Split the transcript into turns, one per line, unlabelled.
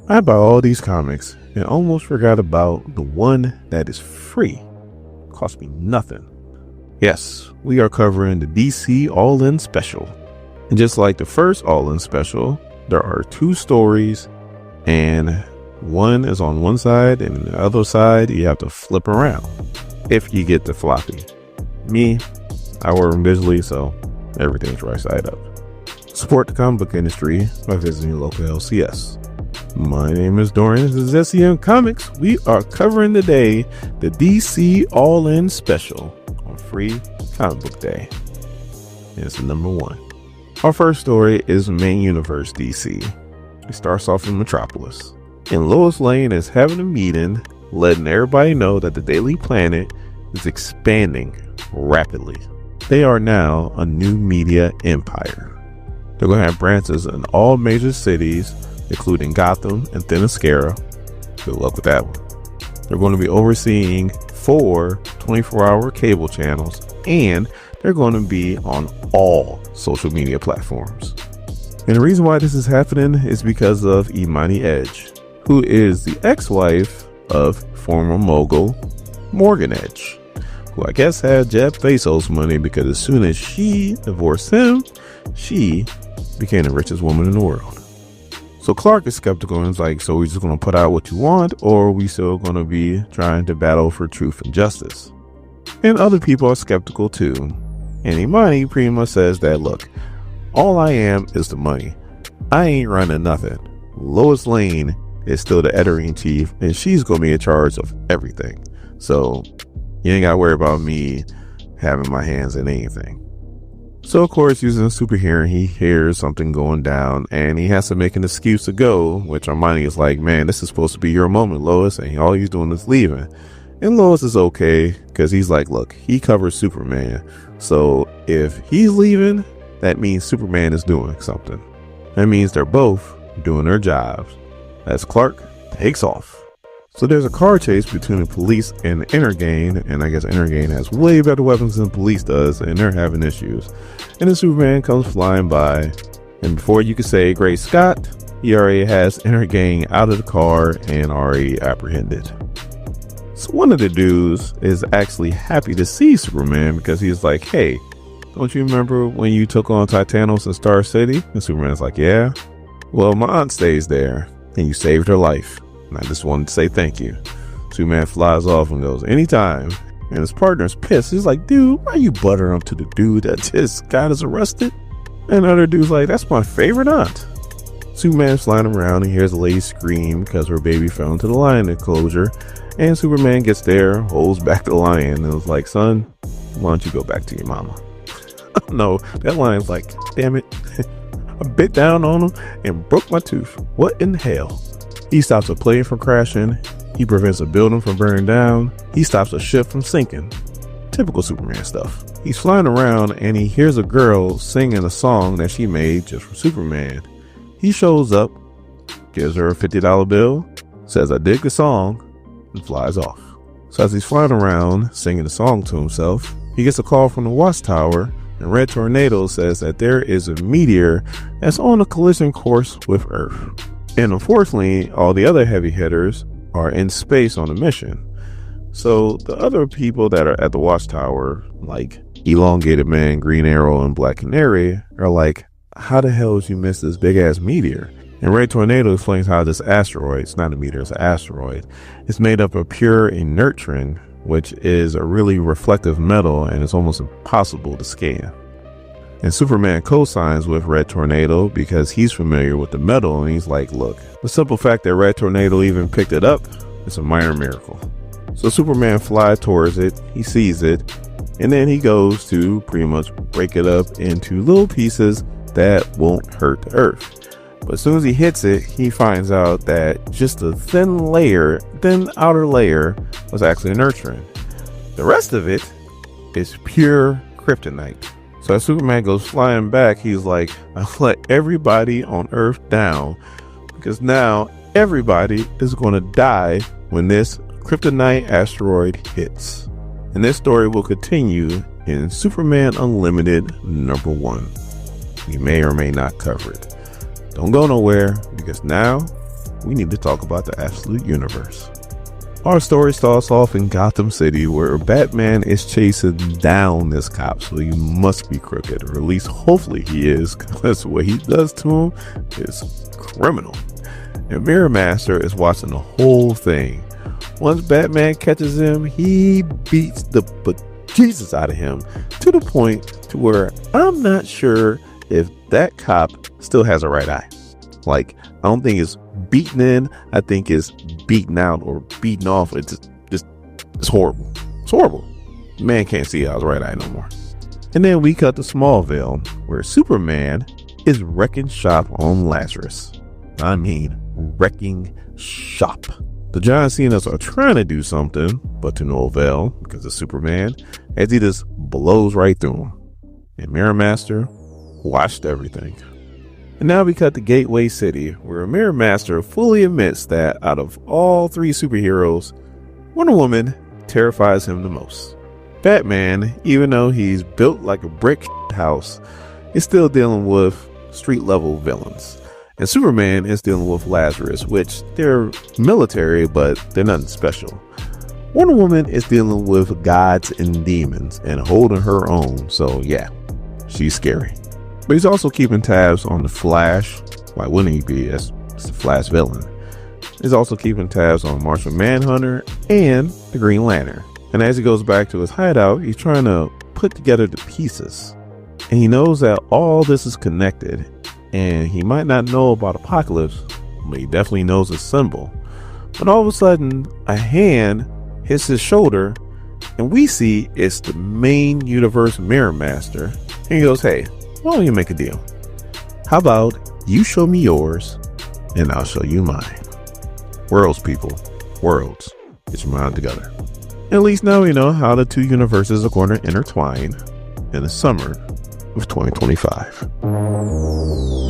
I buy all these comics and almost forgot about the one that is free. Cost me nothing. Yes, we are covering the DC All-In Special. And just like the first All-In Special, there are two stories, and one is on one side and the other side you have to flip around if you get the floppy. Me, I order them digitally, so everything's right side up. Support the comic book industry by visiting your local LCS. My name is Dorian. This is SEM Comics. We are covering today the DC All-In Special on Free Comic Book Day. And it's number 1. Our first story is Main Universe DC. It starts off in Metropolis. And Lois Lane is having a meeting, letting everybody know that the Daily Planet is expanding rapidly. They are now a new media empire. They're going to have branches in all major cities, including Gotham and Themyscira. Good luck with that one. They're going to be overseeing 4 24-hour cable channels, and they're going to be on all social media platforms. And the reason why this is happening is because of Imani Edge, who is the ex-wife of former mogul Morgan Edge, who I guess had Jeff Bezos money because as soon as she divorced him, she became the richest woman in the world. So Clark is skeptical and is like, so we just going to put out what you want, or are we still going to be trying to battle for truth and justice? And other people are skeptical too. And Imani pretty much says that, look, all I am is the money. I ain't running nothing. Lois Lane is still the editor-in-chief, and she's going to be in charge of everything. So you ain't got to worry about me having my hands in anything. So, of course, using a super hearing, he hears something going down, and he has to make an excuse to go, which Armani is like, man, this is supposed to be your moment, Lois, and all he's doing is leaving. And Lois is okay, because he's like, look, he covers Superman, so if he's leaving, that means Superman is doing something. That means they're both doing their jobs. As Clark takes off. So there's a car chase between the police and the Intergang, and I guess Intergang has way better weapons than the police does, and they're having issues. And then Superman comes flying by, and before you can say great Scott, he already has Intergang out of the car and already apprehended. So one of the dudes is actually happy to see Superman because he's like, hey, don't you remember when you took on Titanos in Star City? And Superman's like, yeah, well, my aunt stays there, and you saved her life. And I just wanted to say thank you. Superman flies off and goes, anytime. And his partner's pissed. He's like, dude, why you buttering up to the dude that just got us arrested? And the other dude's like, that's my favorite aunt. Superman's flying around and hears a lady scream because her baby fell into the lion enclosure. And Superman gets there, holds back the lion, and was like, son, why don't you go back to your mama? No, that lion's like, damn it. I bit down on him and broke my tooth. What in the hell? He stops a plane from crashing. He prevents a building from burning down. He stops a ship from sinking. Typical Superman stuff. He's flying around and he hears a girl singing a song that she made just for Superman. He shows up, gives her a $50 bill, says I dig the song, and flies off. So as he's flying around singing the song to himself, he gets a call from the Watchtower, and Red Tornado says that there is a meteor that's on a collision course with Earth. And unfortunately, all the other heavy hitters are in space on a mission. So the other people that are at the Watchtower, like Elongated Man, Green Arrow, and Black Canary, are like, how the hell did you miss this big ass meteor? And Red Tornado explains how this asteroid, it's not a meteor, it's an asteroid, it's made up of pure inertron, which is a really reflective metal and it's almost impossible to scan. And Superman co-signs with Red Tornado because he's familiar with the metal, and he's like, look, the simple fact that Red Tornado even picked it up is a minor miracle. So Superman flies towards it, he sees it, and then he goes to pretty much break it up into little pieces that won't hurt the Earth. But as soon as he hits it, he finds out that just a thin outer layer was actually inertron. The rest of it is pure kryptonite. So as Superman goes flying back, he's like, I let everybody on Earth down because now everybody is going to die when this kryptonite asteroid hits. And this story will continue in Superman Unlimited #1. We may or may not cover it. Don't go nowhere because now we need to talk about the absolute universe. Our story starts off in Gotham City, where Batman is chasing down this cop, so he must be crooked, or at least hopefully he is, because what he does to him is criminal. And Mirror Master is watching the whole thing. Once Batman catches him, he beats the bejesus out of him, to the point to where I'm not sure if that cop still has a right eye. Like, I don't think it's beaten in, I think it's beaten out or beaten off. It's horrible. It's horrible. Man can't see out his right eye no more. And then we cut to Smallville, where Superman is wrecking shop on Lazarus. I mean, wrecking shop. The John Cenas are trying to do something, but to no avail, because of Superman, as he just blows right through him. And Mirror Master watched everything. And now we cut to Gateway City, where Mirror Master fully admits that out of all three superheroes, Wonder Woman terrifies him the most. Batman, even though he's built like a brick house, is still dealing with street level villains. And Superman is dealing with Lazarus, which they're military, but they're nothing special. Wonder Woman is dealing with gods and demons and holding her own, so yeah, she's scary. But he's also keeping tabs on the Flash. Why wouldn't he be? That's the Flash villain. He's also keeping tabs on Martian Manhunter and the Green Lantern. And as he goes back to his hideout, he's trying to put together the pieces. And he knows that all this is connected. And he might not know about Apocalypse, but he definitely knows his symbol. But all of a sudden, a hand hits his shoulder, and we see it's the main universe Mirror Master. And he goes, hey, why don't you make a deal? How about you show me yours, and I'll show you mine. Worlds, people. Worlds. Get your mind together. At least now we know how the two universes are going to intertwine in the summer of 2025.